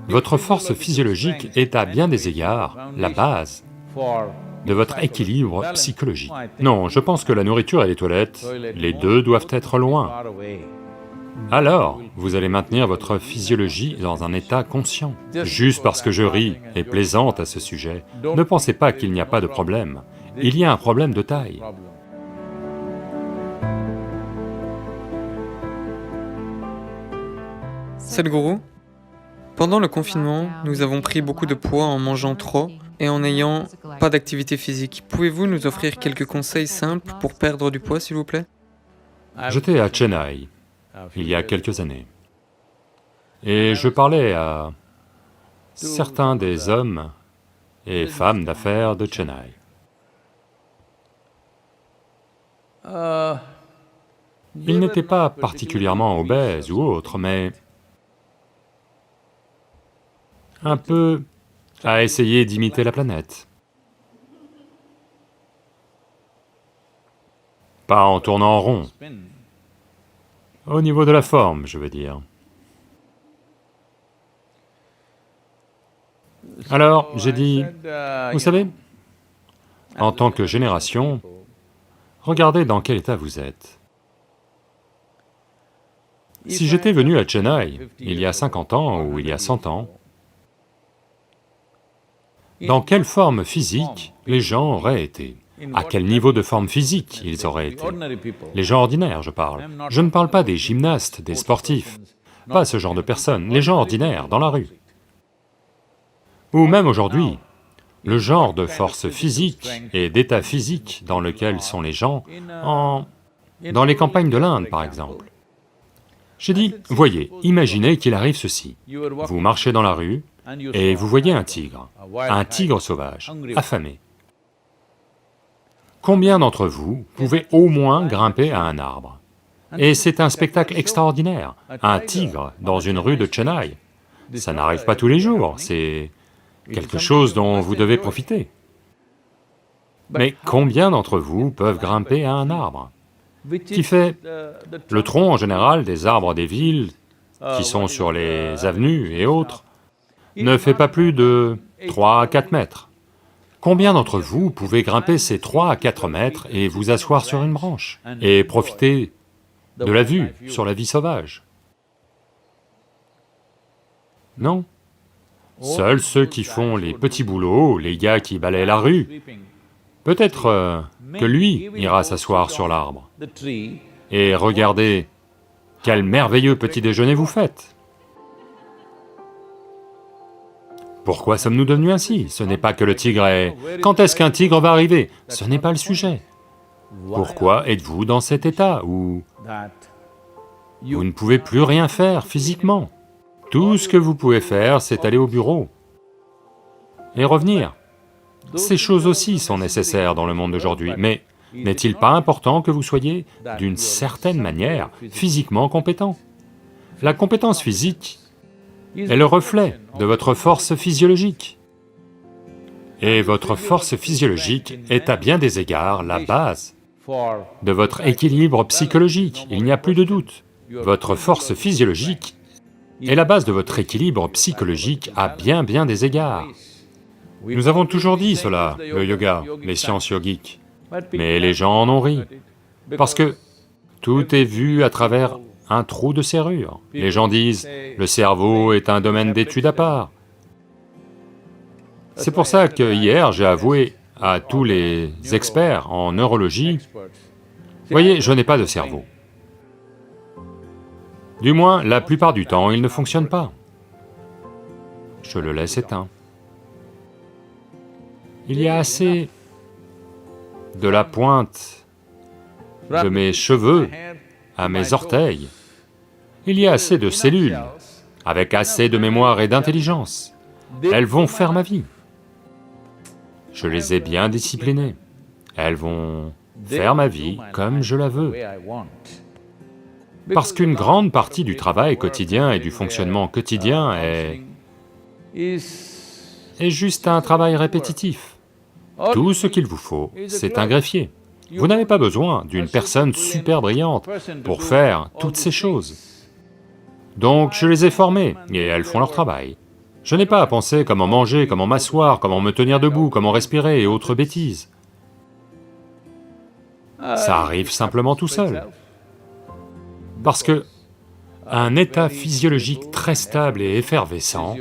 Votre force physiologique est à bien des égards la base de votre équilibre psychologique. Non, je pense que la nourriture et les toilettes, les deux doivent être loin. Alors, vous allez maintenir votre physiologie dans un état conscient. Juste parce que je ris et plaisante à ce sujet, ne pensez pas qu'il n'y a pas de problème. Il y a un problème de taille. Sadhguru, pendant le confinement, nous avons pris beaucoup de poids en mangeant trop et en n'ayant pas d'activité physique. Pouvez-vous nous offrir quelques conseils simples pour perdre du poids, s'il vous plaît? J'étais à Chennai, il y a quelques années, et je parlais à certains des hommes et femmes d'affaires de Chennai. Ils n'étaient pas particulièrement obèses ou autres, mais un peu à essayer d'imiter la planète. Pas en tournant en rond. Au niveau de la forme, je veux dire. Alors, j'ai dit, vous savez, en tant que génération, regardez dans quel état vous êtes. Si j'étais venu à Chennai il y a 50 ans ou il y a 100 ans, dans quelle forme physique les gens auraient été? À quel niveau de forme physique ils auraient été? Les gens ordinaires, je parle. Je ne parle pas des gymnastes, des sportifs, pas ce genre de personnes, les gens ordinaires, dans la rue. Ou même aujourd'hui, le genre de force physique et d'état physique dans lequel sont les gens dans les campagnes de l'Inde, par exemple. J'ai dit, voyez, imaginez qu'il arrive ceci. Vous marchez dans la rue et vous voyez un tigre sauvage, affamé. Combien d'entre vous pouvez au moins grimper à un arbre? Et c'est un spectacle extraordinaire, un tigre dans une rue de Chennai. Ça n'arrive pas tous les jours, c'est quelque chose dont vous devez profiter. Mais combien d'entre vous peuvent grimper à un arbre, qui fait le tronc en général des arbres des villes qui sont sur les avenues et autres, ne fait pas plus de 3 à 4 mètres. Combien d'entre vous pouvez grimper ces 3 à 4 mètres et vous asseoir sur une branche, et profiter de la vue sur la vie sauvage? Non. Seuls ceux qui font les petits boulots, les gars qui balaient la rue, peut-être que lui ira s'asseoir sur l'arbre. Et regardez, quel merveilleux petit déjeuner vous faites! Pourquoi sommes-nous devenus ainsi? Ce n'est pas que le tigre est... Quand est-ce qu'un tigre va arriver? Ce n'est pas le sujet. Pourquoi êtes-vous dans cet état où vous ne pouvez plus rien faire physiquement? Tout ce que vous pouvez faire, c'est aller au bureau et revenir. Ces choses aussi sont nécessaires dans le monde d'aujourd'hui, mais n'est-il pas important que vous soyez, d'une certaine manière, physiquement compétent? La compétence physique est le reflet de votre force physiologique. Et votre force physiologique est à bien des égards la base de votre équilibre psychologique, il n'y a plus de doute. Votre force physiologique est la base de votre équilibre psychologique à bien des égards. Nous avons toujours dit cela, le yoga, les sciences yogiques, mais les gens en ont ri, parce que tout est vu à travers un trou de serrure. Les gens disent, le cerveau est un domaine d'étude à part. C'est pour ça que hier, j'ai avoué à tous les experts en neurologie, voyez, je n'ai pas de cerveau. Du moins, la plupart du temps, il ne fonctionne pas. Je le laisse éteint. Il y a assez de la pointe de mes cheveux à mes orteils. Il y a assez de cellules, avec assez de mémoire et d'intelligence. Elles vont faire ma vie. Je les ai bien disciplinées. Elles vont faire ma vie comme je la veux. Parce qu'une grande partie du travail quotidien et du fonctionnement quotidien est juste un travail répétitif. Tout ce qu'il vous faut, c'est un greffier. Vous n'avez pas besoin d'une personne super brillante pour faire toutes ces choses. Donc je les ai formées, et elles font leur travail. Je n'ai pas à penser comment manger, comment m'asseoir, comment me tenir debout, comment respirer et autres bêtises. Ça arrive simplement tout seul. Parce que un état physiologique très stable et effervescent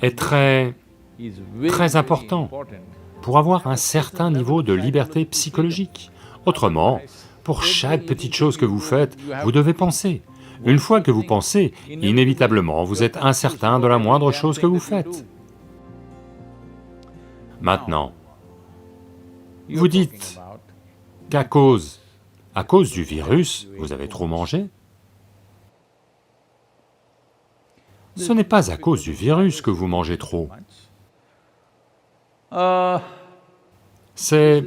est très important pour avoir un certain niveau de liberté psychologique. Autrement, pour chaque petite chose que vous faites, vous devez penser. Une fois que vous pensez, inévitablement, vous êtes incertain de la moindre chose que vous faites. Maintenant, vous dites qu'à cause du virus, vous avez trop mangé. Ce n'est pas à cause du virus que vous mangez trop. C'est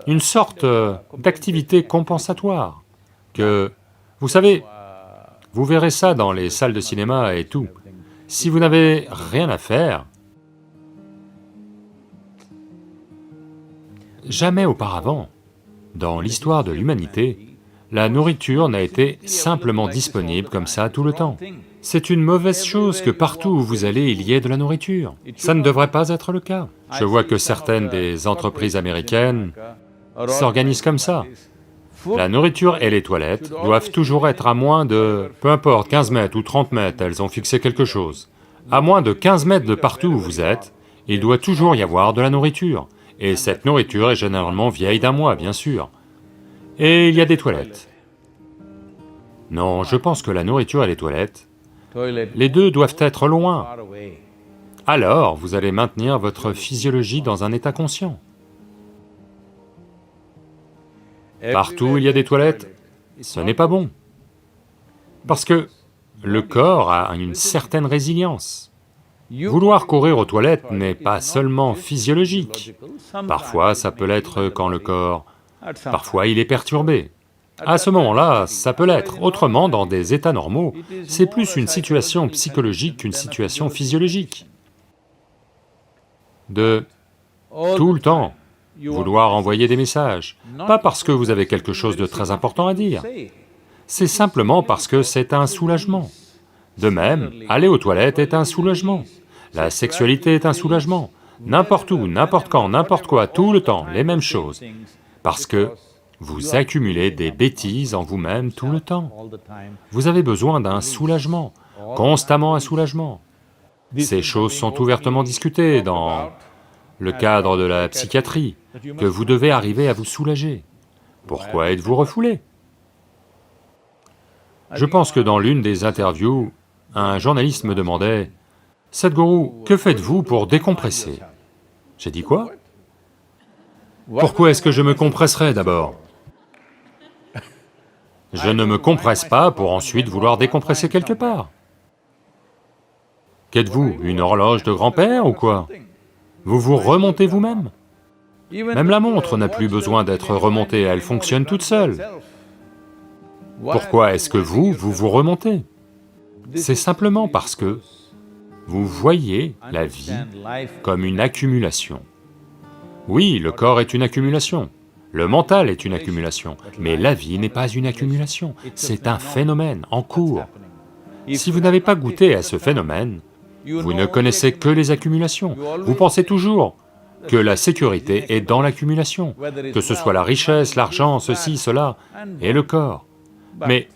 une sorte d'activité compensatoire que, vous savez, vous verrez ça dans les salles de cinéma et tout. Si vous n'avez rien à faire, jamais auparavant, dans l'histoire de l'humanité, la nourriture n'a été simplement disponible comme ça tout le temps. C'est une mauvaise chose que partout où vous allez, il y ait de la nourriture. Ça ne devrait pas être le cas. Je vois que certaines des entreprises américaines s'organisent comme ça. La nourriture et les toilettes doivent toujours être à moins de, peu importe, 15 mètres ou 30 mètres, elles ont fixé quelque chose. À moins de 15 mètres de partout où vous êtes, il doit toujours y avoir de la nourriture. Et cette nourriture est généralement vieille d'1 mois, bien sûr. Et il y a des toilettes. Non, je pense que la nourriture et les toilettes, les deux doivent être loin. Alors, vous allez maintenir votre physiologie dans un état conscient. Partout où il y a des toilettes, ce n'est pas bon. Parce que le corps a une certaine résilience. Vouloir courir aux toilettes n'est pas seulement physiologique. Parfois, ça peut l'être quand le corps... Parfois, il est perturbé. À ce moment-là, ça peut l'être. Autrement, dans des états normaux, c'est plus une situation psychologique qu'une situation physiologique. De tout le temps vouloir envoyer des messages, pas parce que vous avez quelque chose de très important à dire, c'est simplement parce que c'est un soulagement. De même, aller aux toilettes est un soulagement, la sexualité est un soulagement, n'importe où, n'importe quand, n'importe quoi, tout le temps, les mêmes choses, parce que vous accumulez des bêtises en vous-même tout le temps. Vous avez besoin d'un soulagement, constamment un soulagement. Ces choses sont ouvertement discutées dans le cadre de la psychiatrie, que vous devez arriver à vous soulager. Pourquoi êtes-vous refoulé? Je pense que dans l'une des interviews, un journaliste me demandait, « Sadhguru, que faites-vous pour décompresser ?» J'ai dit quoi? Pourquoi est-ce que je me compresserais d'abord? Je ne me compresse pas pour ensuite vouloir décompresser quelque part. Qu'êtes-vous, une horloge de grand-père ou quoi? Vous vous remontez vous-même. Même la montre n'a plus besoin d'être remontée, elle fonctionne toute seule. Pourquoi est-ce que vous vous remontez? C'est simplement parce que vous voyez la vie comme une accumulation. Oui, le corps est une accumulation, le mental est une accumulation, mais la vie n'est pas une accumulation, c'est un phénomène en cours. Si vous n'avez pas goûté à ce phénomène, vous ne connaissez que les accumulations. Vous pensez toujours que la sécurité est dans l'accumulation, que ce soit la richesse, l'argent, ceci, cela, et le corps. Mais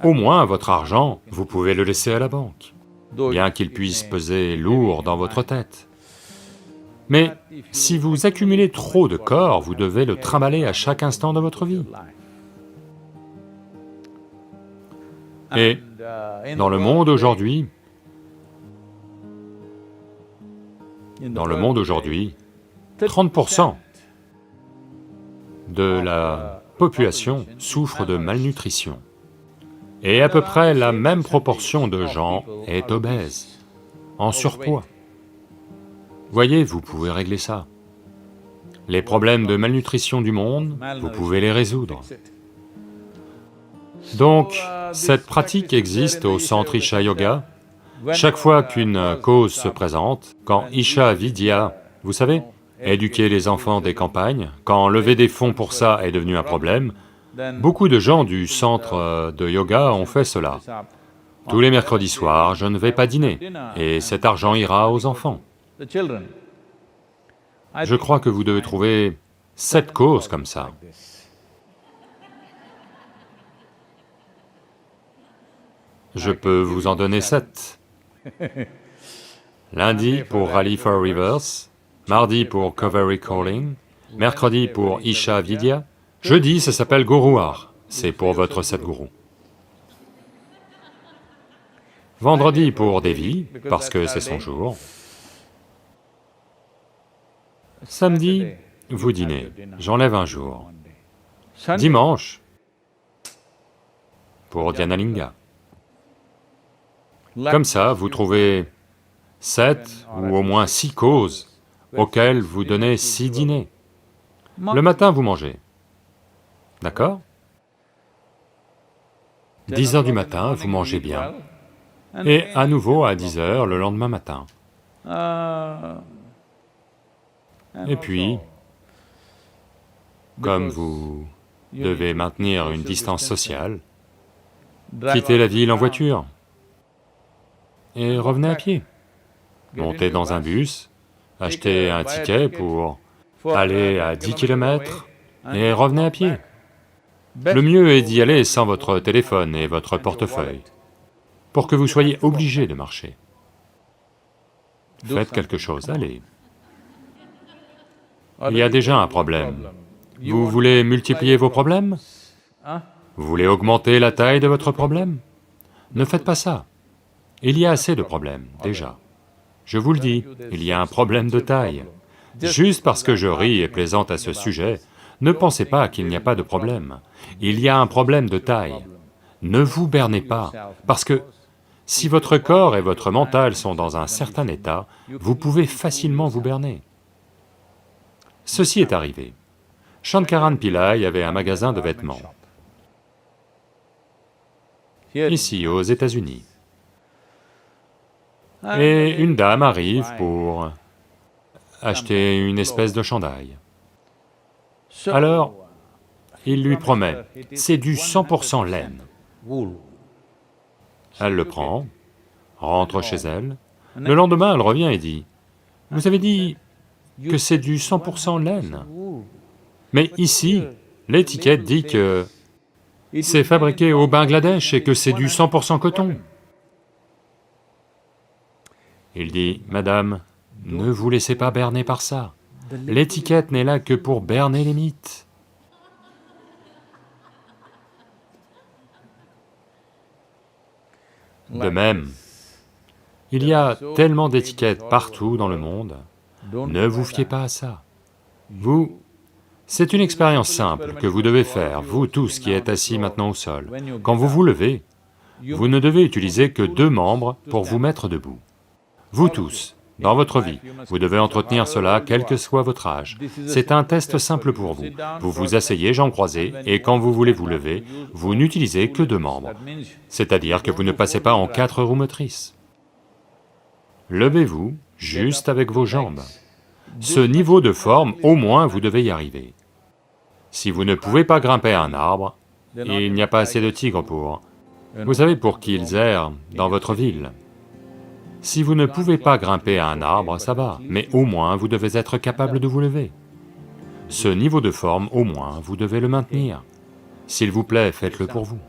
au moins votre argent, vous pouvez le laisser à la banque, bien qu'il puisse peser lourd dans votre tête. Mais si vous accumulez trop de corps, vous devez le trimballer à chaque instant de votre vie. Et dans le monde aujourd'hui, 30% de la population souffre de malnutrition. Et à peu près la même proportion de gens est obèse, en surpoids. Voyez, vous pouvez régler ça. Les problèmes de malnutrition du monde, vous pouvez les résoudre. Donc, cette pratique existe au centre Isha Yoga. Chaque fois qu'une cause se présente, quand Isha Vidya, vous savez, éduquer les enfants des campagnes, quand lever des fonds pour ça est devenu un problème, beaucoup de gens du centre de yoga ont fait cela. Tous les mercredis soirs, je ne vais pas dîner, et cet argent ira aux enfants. Je crois que vous devez trouver 7 causes comme ça. Je peux vous en donner 7. Lundi pour Rally for Rivers, mardi pour Covery Calling, mercredi pour Isha Vidya, jeudi ça s'appelle Guruar, c'est pour votre Sadhguru. Vendredi pour Devi, parce que c'est son jour. Samedi, vous dînez, j'enlève un jour. Dimanche, pour Dhyanalinga. Comme ça, vous trouvez 7 ou au moins 6 causes auxquelles vous donnez 6 dîners. Le matin, vous mangez. D'accord? 10 heures du matin, vous mangez bien. Et à nouveau à 10 heures le lendemain matin. Et puis, comme vous devez maintenir une distance sociale, quittez la ville en voiture et revenez à pied. Montez dans un bus, achetez un ticket pour aller à 10 km et revenez à pied. Le mieux est d'y aller sans votre téléphone et votre portefeuille, pour que vous soyez obligé de marcher. Faites quelque chose, allez. Il y a déjà un problème. Vous voulez multiplier vos problèmes? Vous voulez augmenter la taille de votre problème? Ne faites pas ça. Il y a assez de problèmes, déjà. Je vous le dis, il y a un problème de taille. Juste parce que je ris et plaisante à ce sujet, ne pensez pas qu'il n'y a pas de problème. Il y a un problème de taille. Ne vous bernez pas, parce que si votre corps et votre mental sont dans un certain état, vous pouvez facilement vous berner. Ceci est arrivé. Shankaran Pillai avait un magasin de vêtements, ici aux États-Unis. Et une dame arrive pour acheter une espèce de chandail. Alors, il lui promet, c'est du 100% laine. Elle le prend, rentre chez elle, le lendemain elle revient et dit, « Vous avez dit que c'est du 100% laine. Mais ici, l'étiquette dit que c'est fabriqué au Bangladesh et que c'est du 100% coton. » Il dit, « Madame, ne vous laissez pas berner par ça. L'étiquette n'est là que pour berner les mythes. » De même, il y a tellement d'étiquettes partout dans le monde, ne vous fiez pas à ça. C'est une expérience simple que vous devez faire, vous tous qui êtes assis maintenant au sol. Quand vous vous levez, vous ne devez utiliser que 2 membres pour vous mettre debout. Vous tous, dans votre vie, vous devez entretenir cela quel que soit votre âge. C'est un test simple pour vous. Vous vous asseyez jambes croisées et quand vous voulez vous lever, vous n'utilisez que 2 membres. C'est-à-dire que vous ne passez pas en 4 roues motrices. Levez-vous juste avec vos jambes. Ce niveau de forme, au moins, vous devez y arriver. Si vous ne pouvez pas grimper à un arbre, il n'y a pas assez de tigres pour... Vous savez, pour qu'ils errent dans votre ville. Si vous ne pouvez pas grimper à un arbre, ça va, mais au moins vous devez être capable de vous lever. Ce niveau de forme, au moins, vous devez le maintenir. S'il vous plaît, faites-le pour vous.